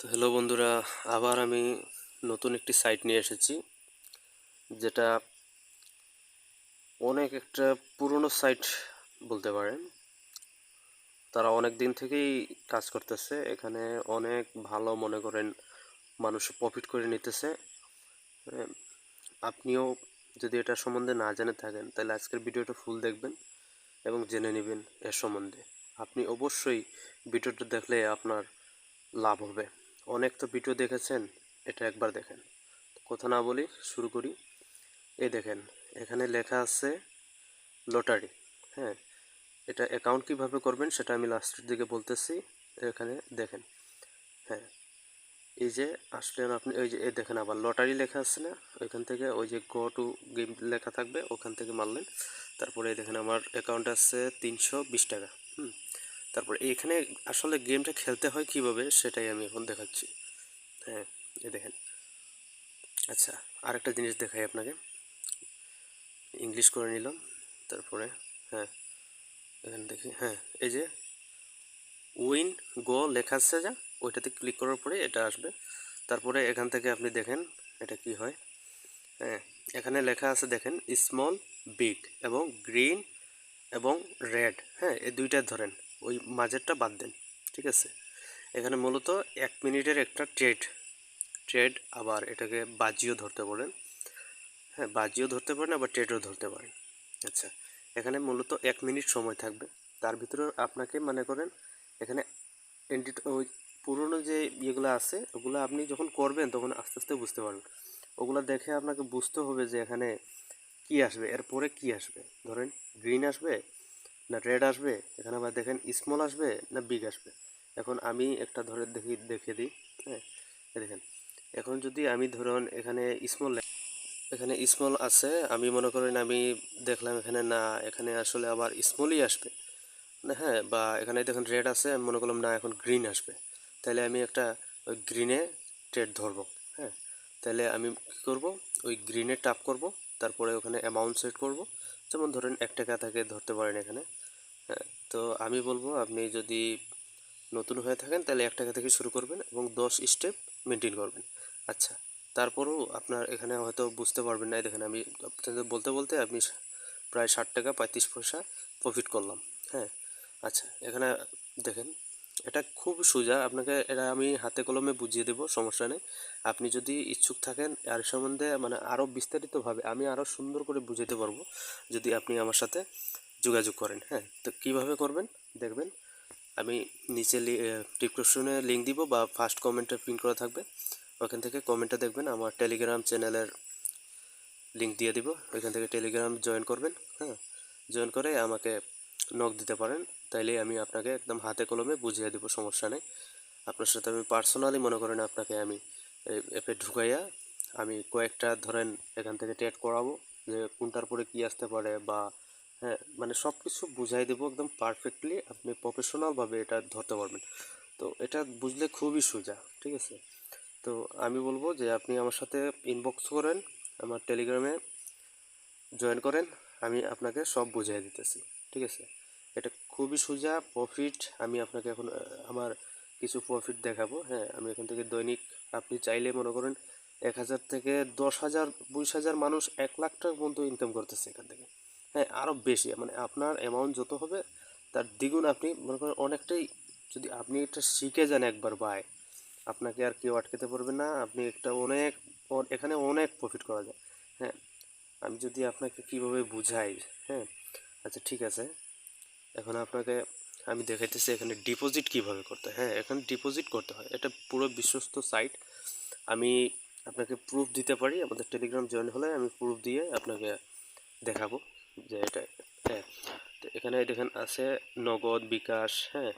তো হ্যালো বন্ধুরা, আবার আমি নতুন একটি সাইট নিয়ে এসেছি, যেটা অনেক একটা পুরনো সাইট বলতে পারেন। তারা অনেক দিন থেকেই কাজ করতেছে এখানে, অনেক ভালো মনে করেন মানুষ প্রফিট করে নিতেছে। আহ, আপনিও যদি এটা সম্বন্ধে না জেনে থাকেন তাহলে আজকের ভিডিওটা ফুল দেখবেন এবং জেনে নেবেন এর সম্বন্ধে। আপনি অবশ্যই ভিডিওটা দেখলে আপনার লাভ হবে। অনেক তো ভিডিও দেখেছেন, এটা একবার দেখেন। কথা না বলি শুরু করি। এই দেখেন, এখানে লেখা আছে লটারি। হ্যাঁ, এটা অ্যাকাউন্ট কিভাবে করবেন সেটা আমি লাস্টের দিকে বলতেছি। এখানে দেখেন। হ্যাঁ, এই যে আসলেন আপনি, ওই যে এই দেখেন আবার লটারি লেখা আছে না, ওইখান থেকে ওই যে গো টু গেম লেখা থাকবে, ওখান থেকে মারলেন। তারপরে এই দেখেন আমার অ্যাকাউন্ট আছে 320 টাকা। তারপরে এইখানে আসলে গেমটা খেলতে হয় কিভাবে সেটাই আমি এখন দেখাচ্ছি। হ্যাঁ, এই দেখেন। আচ্ছা, আরেকটা জিনিস দেখাই আপনাকে। ইংলিশ করে নিলাম। তারপরে হ্যাঁ, এখানে দেখি। হ্যাঁ, এই যে উইন গো লেখা আছে যা, ওইটাতে ক্লিক করার পরে এটা আসবে। তারপরে এখান থেকে আপনি দেখেন এটা কি হয়। হ্যাঁ, এখানে লেখা আছে দেখেন স্মল, বিগ এবং গ্রিন এবং রেড। হ্যাঁ, এই দুইটা ধরেন, ওই মাঝেরটা বাদ দেন। ঠিক আছে, এখানে মূলত 1 মিনিটের একটা ট্রেড ট্রেড আবার এটাকে বাজিও ধরতে পারেন। হ্যাঁ, বাজিও ধরতে পারেন আবার ট্রেডও ধরতে পারেন। আচ্ছা, এখানে মূলত 1 মিনিট সময় থাকবে। তার ভিতরে আপনাকে মনে করেন এখানে ওই পুরনো যে ইয়েগুলো আছে ওগুলো আপনি যখন করবেন তখন আস্তে আস্তে বুঝতে পারবেন। ওগুলো দেখে আপনাকে বুঝতে হবে যে এখানে কি আসবে, এরপরে কি আসবে। ধরেন গ্রিন আসবে না রেড আসবে, এখানে আবার দেখেন স্মল আসবে না বিগ আসবে। এখন আমি একটা ধরে দেখিয়ে দিই। হ্যাঁ, দেখেন, এখন যদি আমি ধরুন এখানে স্মল আছে, আমি মনে করেন আমি দেখলাম এখানে না, এখানে আসলে আবার স্মলই আসবে না। হ্যাঁ, বা এখানে দেখুন রেড আছে, আমি মনে করলাম না এখন গ্রিন আসবে, তাহলে আমি একটা ওই গ্রিনে ট্রেড ধরবো। হ্যাঁ, তাহলে আমি কী করবো, ওই গ্রিনে টাপ করব, তারপরে ওখানে অ্যামাউন্ট সেট করব। যেমন ধরেন 1 টাকা থেকে ধরতে পারেন এখানে। হ্যাঁ, তো আমি বলবো আপনি যদি নতুন হয়ে থাকেন তাহলে 1 টাকা থেকে শুরু করবেন এবং 10 স্টেপ মেনটেন করবেন। আচ্ছা, তারপরেও আপনার এখানে হয়তো বুঝতে পারবেন না। দেখেন আমি আপনাদের বলতে বলতে আপনি প্রায় 60 টাকা 35 পয়সা প্রফিট করলাম। হ্যাঁ, আচ্ছা, এখানে দেখেন এটা খুব সোজা, আপনাকে এটা আমি হাতে কলমে বুঝিয়ে দেবো, সমস্যা নেই। আপনি যদি ইচ্ছুক থাকেন আর সম্বন্ধে মানে আরও বিস্তারিতভাবে আমি আরও সুন্দর করে বুঝাতে পারবো যদি আপনি আমার সাথে যোগাযোগ করেন। হ্যাঁ, তো কীভাবে করবেন দেখবেন। আমি নিচে ডিসক্রিপশনে লিঙ্ক দিব বা ফার্স্ট কমেন্টে পিন করা থাকবে, ওখান থেকে কমেন্টে দেখবেন আমার টেলিগ্রাম চ্যানেলের লিঙ্ক দিয়ে দিব। ওইখান থেকে টেলিগ্রাম জয়েন করবেন। হ্যাঁ, জয়েন করে আমাকে নক দিতে পারেন, তাইলে আমি আপনাকে একদম হাতে কলমে বুঝিয়ে দেবো, সমস্যা নেই। আপনার সাথে আমি পার্সোনালি মনে করেন আপনাকে আমি এই অ্যাপে ঢুকাইয়া আমি কয়েকটা ধরেন এখান থেকে ট্রেড করাবো, যে কোনটার পরে কী আসতে পারে বা হ্যাঁ মানে সব কিছু বুঝাই দেবো একদম পারফেক্টলি, আপনি প্রফেশনালভাবে এটা ধরতে পারবেন। তো এটা বুঝলে খুবই সোজা। ঠিক আছে, তো আমি বলবো যে আপনি আমার সাথে ইনবক্স করেন, আমার টেলিগ্রামে জয়েন করেন, আমি আপনাকে সব বুঝিয়ে দিতেছি। ঠিক আছে, এটা খুবই সোজা প্রফিট। আমি আপনাকে এখন আমার কিছু প্রফিট দেখাবো। হ্যাঁ, আমি এখান থেকে দৈনিক আপনি চাইলে মনে করেন 1,000 থেকে 10,000 20,000 মানুষ 1 লাখ টাকা পর্যন্ত ইনকাম করতেছে এখান থেকে। হ্যাঁ, আরও বেশি, মানে আপনার অ্যামাউন্ট যত হবে তার দ্বিগুণ আপনি মনে করেন অনেকটাই। যদি আপনি এটা শিখে যান একবার ভাই, আপনাকে আর কেউ আটকাতে পারবে না। আপনি একটা অনেক এখানে অনেক প্রফিট করা যায়। হ্যাঁ, আমি যদি আপনাকে কিভাবে বুঝাই। হ্যাঁ, আচ্ছা ঠিক আছে, এখন আপনাকে আমি দেখাইতেছি এখানে ডিপোজিট কিভাবে করতে হয়। হ্যাঁ, এখানে ডিপোজিট করতে হয়, এটা পুরো বিশ্বস্ত সাইট। আমি আপনাকে প্রুফ দিতে পারি, আমাদের টেলিগ্রাম জয়েন হলে আমি প্রুফ দিয়ে আপনাকে দেখাবো যে এটা। হ্যাঁ, তো এখানে দেখেন আছে নগদ বিকাশ। হ্যাঁ,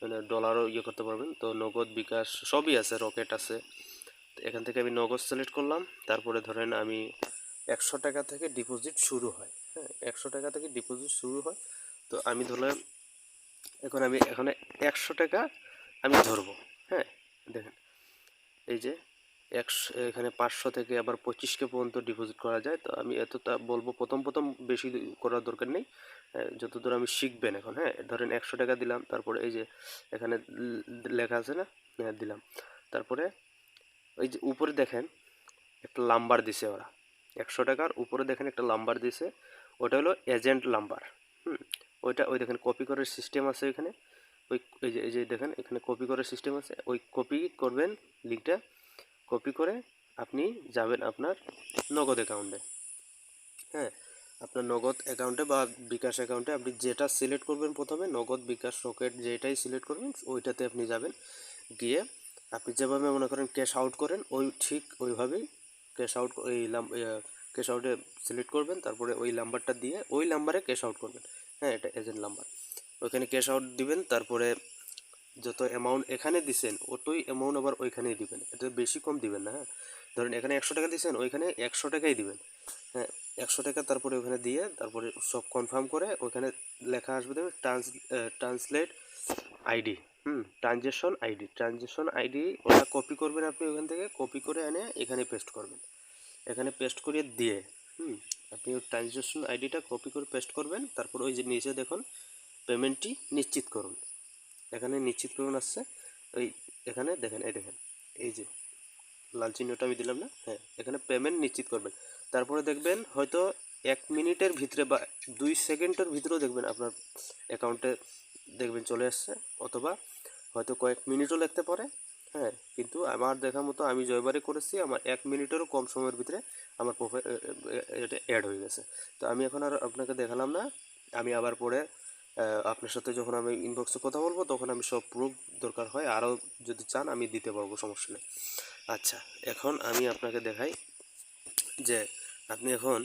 মানে ডলারও ইয়ে করতে পারবেন, তো নগদ বিকাশ সবই আছে, রকেট আছে। তো এখান থেকে আমি নগদ সিলেক্ট করলাম। তারপরে ধরেন আমি 100 টাকা থেকে ডিপোজিট শুরু হয়। হ্যাঁ, 100 টাকা থেকে ডিপোজিট শুরু হয়। তো আমি ধরলাম এখন আমি এখানে 100 টাকা আমি ধরবো। হ্যাঁ, দেখেন এই যে এখানে 500 থেকে আবার 25K পর্যন্ত ডিপোজিট করা যায়। তো আমি এতটা বলবো, প্রথম প্রথম বেশি করার দরকার নেই, যতদূর আমি শিখবেন এখন। হ্যাঁ, ধরেন 100 টাকা দিলাম, তারপরে এই যে এখানে লেখা আছে না, হ্যাঁ দিলাম। তারপরে ওই যে উপরে দেখেন একটা নাম্বার দিছে ওরা, 100 টাকার উপরে দেখেন একটা নাম্বার দিছে, ওটা হলো এজেন্ট নাম্বার। ওইটা ওই দেখেন কপি করার সিস্টেম আছে এখানে, ওই এই যে দেখেন এখানে কপি করার সিস্টেম আছে, ওই কপি করবেন লিঙ্কটা, কপি করে আপনি যাবেন আপনার নগদ অ্যাকাউন্টে। হ্যাঁ, আপনার নগদ অ্যাকাউন্টে বা বিকাশ অ্যাকাউন্টে আপনি যেটা সিলেক্ট করবেন প্রথমে, নগদ, বিকাশ, রকেট যেটাই সিলেক্ট করবেন ওইটাতে আপনি যাবেন। গিয়ে আপনি যেভাবে মনে করেন ক্যাশ আউট করেন ওই ঠিক ওইভাবেই ক্যাশ আউট, ওই ক্যাশ আউটে সিলেক্ট করবেন, তারপরে ওই নাম্বারটা দিয়ে ওই নাম্বারে ক্যাশ আউট করবেন। হ্যাঁ, এটা এজেন্ট নাম্বার, ওইখানে ক্যাশ আউট দিবেন। তারপরে যত অ্যামাউন্ট এখানে দিছেন ওতই অ্যামাউন্ট আবার ওইখানেই দিবেন, এটা বেশি কম দিবেন না। হ্যাঁ, ধরেন এখানে 100 টাকা দিছেন, ওইখানে 100 টাকাই দিবেন। হ্যাঁ, 100 টাকা তারপরে ওখানে দিয়ে তারপরে সব কনফার্ম করে ওখানে লেখা আসবে দেখবেন ট্রান্সলেট আইডি, ট্রানজেকশন আইডি ওটা কপি করবেন আপনি ওখান থেকে, কপি করে এনে এখানে পেস্ট করবেন। এখানে পেস্ট করে দিয়ে আপনি ওই ট্রানজেকশন আইডিটা কপি করে পেস্ট করবেন। তারপর ওই যে নিচে দেখুন পেমেন্টটি নিশ্চিত করুন, এখানে নিশ্চিত করুন আসছে, ওই এখানে দেখেন, এই দেখেন এই যে লাল চিহ্নটা আমি দিলাম না, হ্যাঁ, এখানে পেমেন্ট নিশ্চিত করবেন। তারপরে দেখবেন হয়তো 1 মিনিটের ভিতরে বা 2 সেকেন্ডের ভিতরেও দেখবেন আপনার অ্যাকাউন্টে দেখবেন চলে আসছে, অথবা হয়তো কয়েক মিনিটও লাগতে পারে। হ্যাঁ, কিন্তু আমার দেখা মতো আমি জয়বারে করেছি, আমার 1 মিনিটেরও কম সময়ের ভিতরে আমার প্রোফাইল এটা অ্যাড হয়ে গেছে। তো আমি এখন আর আপনাকে দেখালাম না, আমি আবার পরে আপনার সাথে যখন আমি ইনবক্সে কথা বলবো তখন আমি সব প্রুফ দরকার হয় আরও যদি চান আমি দিতে পারবো, সমস্যা নেই। আচ্ছা, এখন আমি আপনাকে দেখাই যে আপনি এখন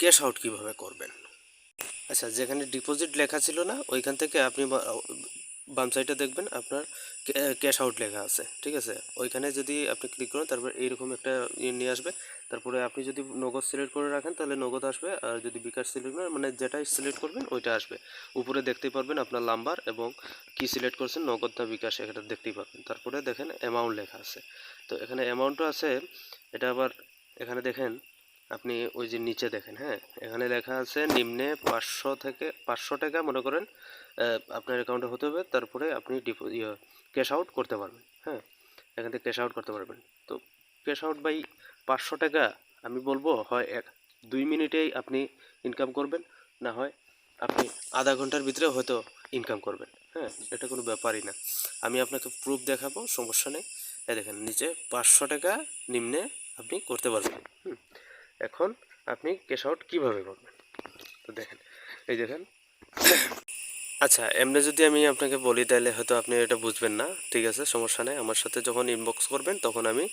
ক্যাশ আউট কীভাবে করবেন। আচ্ছা, যেখানে ডিপোজিট লেখা ছিল না ওইখান থেকে আপনি বাম সাইডে দেখবেন আপনার ক্যাশ আউট লেখা আছে, ঠিক আছে, ওইখানে যদি আপনি ক্লিক করেন তারপর এইরকম একটা নিয়ে আসবে। তারপরে আপনি যদি নগদ সিলেক্ট করে রাখেন তাহলে নগদ আসবে, আর যদি বিকাশ সিলেক্ট করেন মানে যেটাই সিলেক্ট করবেন ওইটা আসবে। উপরে দেখতেই পারবেন আপনার নাম্বার এবং কি সিলেক্ট করছেন, নগদ না বিকাশ, এটা দেখতেই পারবেন। তারপরে দেখেন অ্যামাউন্ট লেখা আছে, তো এখানে অ্যামাউন্টও আছে। এটা আবার এখানে দেখেন আপনি ওই যে নিচে দেখেন, হ্যাঁ, এখানে লেখা আছে নিম্নে 500 টাকা মনে করেন আপনার অ্যাকাউন্টে হতে হবে, তারপরে আপনি ক্যাশ আউট করতে পারবেন। হ্যাঁ, এখান থেকে ক্যাশ আউট করতে পারবেন। তো ক্যাশ আউট বাই 500 টাকা আমি বলবো হয় 2 মিনিটেই আপনি ইনকাম করবেন, না হয় আপনি আধা ঘন্টার ভিতরে হয়তো ইনকাম করবেন। হ্যাঁ, এটা কোনো ব্যাপারই না, আমি আপনাকে প্রুফ দেখাবো, সমস্যা নেই। এই দেখেন নিচে 500 টাকা নিম্নে আপনি করতে পারবেন। এখন আপনি ক্যাশ আউট কীভাবে করবেন, তো দেখেন, এই দেখেন। আচ্ছা, এমনি যদি আমি আপনাকে বলি তাহলে হয়তো আপনি এটা বুঝবেন না, ঠিক আছে, সমস্যা নেই। আমার সাথে যখন ইনবক্স করবেন তখন আমি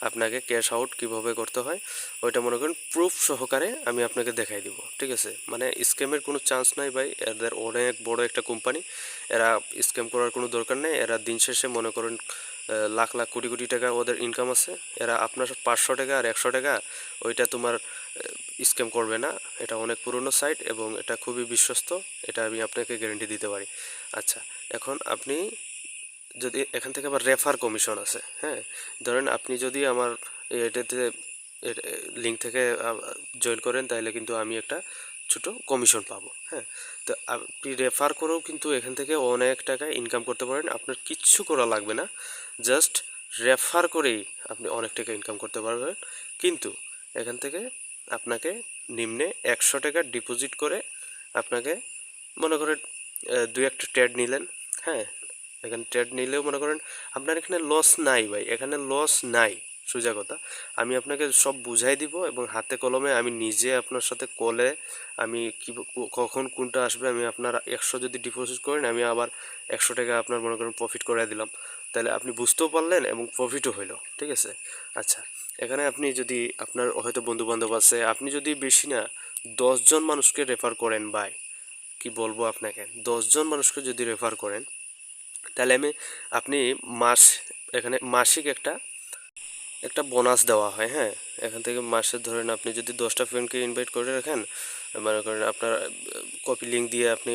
আপনাকে ক্যাশ আউট কীভাবে করতে হয় ওইটা মনে করেন প্রুফ সহকারে আমি আপনাকে দেখাই দিব, ঠিক আছে। মানে স্ক্যামের কোনো চান্স নাই ভাই, এদের অনেক বড় একটা কোম্পানি, এরা স্ক্যাম করার কোনো দরকার নেই। এরা দিন শেষে মনে করেন লাখ লাখ কোটি কোটি টাকা ওদের ইনকাম আছে। এরা আপনার 500 টাকা আর 100 টাকা ওইটা তোমার স্ক্যাম করবে না। এটা অনেক পুরনো সাইট এবং এটা খুবই বিশ্বস্ত, এটা আমি আপনাকে গ্যারেন্টি দিতে পারি। আচ্ছা, এখন আপনি যদি এখান থেকে আবার রেফার কমিশন আছে। হ্যাঁ, ধরেন আপনি যদি আমার এটাতে লিঙ্ক থেকে জয়েন করেন তাহলে কিন্তু আমি একটা ছোট কমিশন পাবো। হ্যাঁ, তো আপনি রেফার করেও কিন্তু এখান থেকে অনেক টাকা ইনকাম করতে পারেন, আপনার কিচ্ছু করা লাগবে না, জাস্ট রেফার করেই আপনি অনেক টাকা ইনকাম করতে পারবেন। কিন্তু এখান থেকে আপনাকে নিম্নে 100 টাকা ডিপোজিট করে আপনাকে মনে করেন 2-1টা ট্রেড নিলেন। হ্যাঁ, এখানে ট্রেড নিলেও মনে করেন আপনার এখানে লস নাই ভাই, এখানে লস নাই, সোজা কথা। আমি আপনাকে সব বুঝাই দিব এবং হাতে কলমে আমি নিজে আপনার সাথে কলে আমি কি কখন কোনটা আসবে, আমি আপনার 100 যদি ডিপোজিট করেন আমি আবার 100 টাকা আপনার মনে করেন প্রফিট করে দিলাম, তাহলে আপনি বুঝতেও পারলেন এবং প্রফিটও হইলো, ঠিক আছে। আচ্ছা, এখানে আপনি যদি আপনার হয়তো বন্ধু বান্ধব আছে, আপনি যদি বেশি না 10 জন মানুষকে রেফার করেন ভাই, কি বলবো আপনাকে, 10 জন মানুষকে যদি রেফার করেন তাহলে আপনি মাস এখানে মাসিক একটা একটা বোনাস দেওয়া হয়। হ্যাঁ, এখান থেকে মাসে ধরেন আপনি যদি 10টা ফ্রেন্ডকে ইনভাইট করে রাখেন, মনে করেন আপনার কপি লিঙ্ক দিয়ে আপনি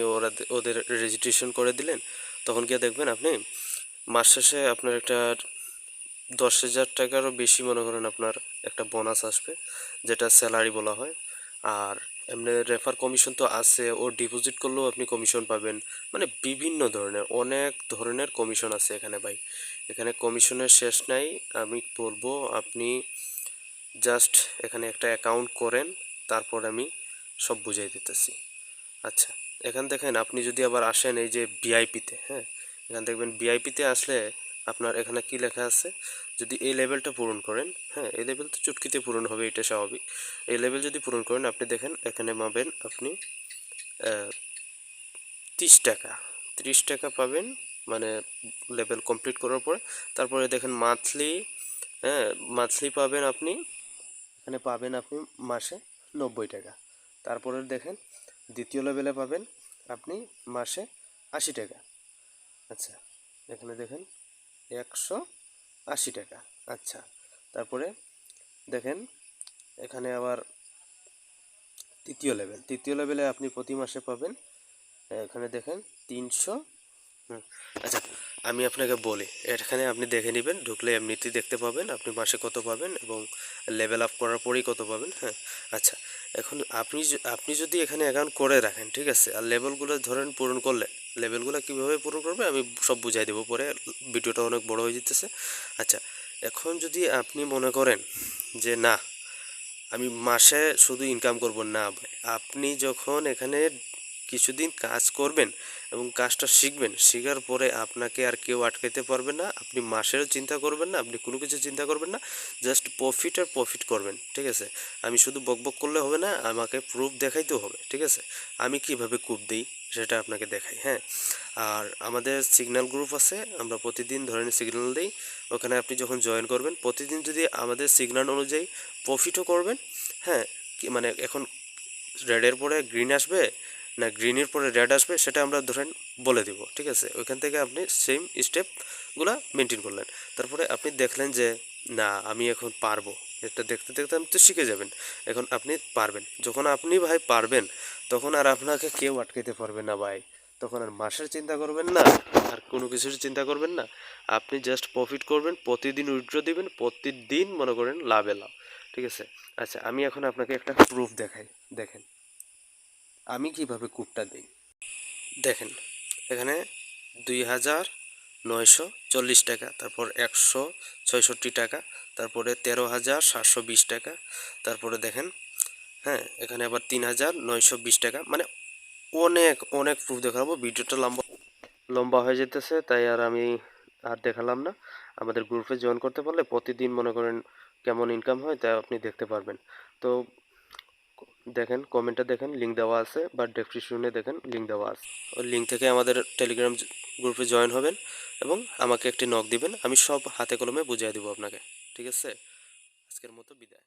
ওদের রেজিস্ট্রেশন করে দিলেন, তখন গিয়ে দেখবেন আপনি মাস শেষে আপনার একটা 10,000 টাকারও বেশি মনে করেন আপনার একটা বোনাস আসবে, যেটা স্যালারি বলা হয়। আর এমনি রেফার কমিশন তো আছে, ও ডিপোজিট করলেও আপনি কমিশন পাবেন। মানে বিভিন্ন ধরনের অনেক ধরনের কমিশন আছে এখানে ভাই। এখানে কমিশনের শেষ নাই। আমি বলবো আপনি জাস্ট এখানে একটা অ্যাকাউন্ট করেন, তারপর আমি সব বুঝাই দিতেছি। আচ্ছা, এখান দেখেন আপনি যদি আবার আসেন এই যে ভিআইপিতে, হ্যাঁ, এখান দেখবেন ভিআইপিতে আসলে আপনার এখানে কি লেখা আছে, যদি এই লেভেলটা পূরণ করেন, হ্যাঁ, এই লেভেল তো চুটকিতে পূরণ হবে, এটা স্বাভাবিক। এই লেভেল যদি পূরণ করেন আপনি দেখেন এখানে পাবেন আপনি 30 টাকা, 30 টাকা পাবেন, মানে লেভেল কমপ্লিট করার পরে। তারপরে দেখেন মান্থলি, হ্যাঁ, মান্থলি পাবেন আপনি, এখানে পাবেন আপনি মাসে 90 টাকা। তারপরে দেখেন দ্বিতীয় লেভেলে পাবেন আপনি মাসে 80 টাকা। আচ্ছা, এখানে দেখেন 180 টাকা। আচ্ছা, তারপরে দেখেন এখানে আবার তৃতীয় লেভেলে আপনি প্রতি মাসে পাবেন, এখানে দেখেন 300। হুম, আচ্ছা, আমি আপনাকে বলি, এখানে আপনি দেখে নেবেন, ঢুকলে এমনিতেই দেখতে পাবেন আপনি মাসে কত পাবেন এবং লেভেল আপ করার পরেই কত পাবেন। হ্যাঁ, আচ্ছা, এখন আপনি যদি এখানে অ্যাকাউন্ট করে রাখেন, ঠিক আছে, আর লেভেলগুলো ধরেন পূরণ করলেন, লেভেলগুলো কীভাবে পূরণ করবে আমি সব বুঝাই দেবো পরে, ভিডিওটা অনেক বড় হয়ে যেতেছে। আচ্ছা, এখন যদি আপনি মনে করেন যে না, আমি মাসে শুধু ইনকাম করব, না ভাই, আপনি যখন এখানে কিছুদিন কাজ করবেন এবং কাজটা শিখবেন, শেখার পরে আপনাকে আর কেউ আটকাতে পারবে না। আপনি মাসেরও চিন্তা করবেন না, আপনি কোনো কিছু চিন্তা করবেন না, জাস্ট প্রফিট আর প্রফিট করবেন, ঠিক আছে। আমি শুধু বকবক করলে হবে না, আমাকে প্রুফ দেখাইতেও হবে, ঠিক আছে। আমি কিভাবে কূপ দিই সেটা আপনাকে দেখাই, হ্যাঁ। আর আমাদের সিগন্যাল গ্রুপ আছে, আমরা প্রতিদিন ধরেন সিগন্যাল দিই। ওখানে আপনি যখন জয়েন করবেন, প্রতিদিন যদি আমাদের সিগন্যাল অনুযায়ী প্রফিটও করবেন, হ্যাঁ, মানে এখন রেডের পরে গ্রিন আসবে না গ্রিনের পরে রেড আসবে সেটা আমরা ধরেন বলে দিব, ঠিক আছে। ওইখান থেকে আপনি সেম স্টেপগুলো মেনটেন করলেন, তারপরে আপনি দেখলেন যে না আমি এখন পারবো, এটা দেখতে দেখতে আপনি তো শিখে যাবেন, এখন আপনি পারবেন। যখন আপনি ভাই পারবেন, তখন আর আপনাকে কেউ আটকাতে পারবে না ভাই। তখন আর মাসের চিন্তা করবেন না, আর কোনো কিছুর চিন্তা করবেন না। আপনি জাস্ট প্রফিট করবেন, প্রতিদিন উইথড্র দিবেন, প্রতিদিন মনে করেন লাভে লাভ, ঠিক আছে। আচ্ছা, আমি এখন আপনাকে একটা প্রুফ দেখাই, দেখেন আমি কিভাবে কূপটা দিই। দেখেন এখানে 2,940 টাকা, তারপর 166 টাকা, তারপরে 13,720 টাকা, তারপরে দেখেন, হ্যাঁ, এখানে আবার 3,920 টাকা। মানে অনেক অনেক প্রুফ দেখাবো, ভিডিওটা লম্বা লম্বা হয়ে যেতেছে, তাই আর আমি আর দেখালাম না। আমাদের গ্রুপে জয়েন করতে পারলে প্রতিদিন মনে করেন কেমন ইনকাম হয় তা আপনি দেখতে পারবেন। তো দেখেন কমেন্টে দেখেন লিঙ্ক দেওয়া আছে, বা ডেসক্রিপশনে দেখেন লিঙ্ক দেওয়া আছে, ওই লিঙ্ক থেকে আমাদের টেলিগ্রাম গ্রুপে জয়েন হবেন এবং আমাকে একটি নক দিবেন, আমি সব হাতে কলমে বুঝিয়ে দেবো আপনাকে, ঠিক আছে। আজকের মতো বিদায়।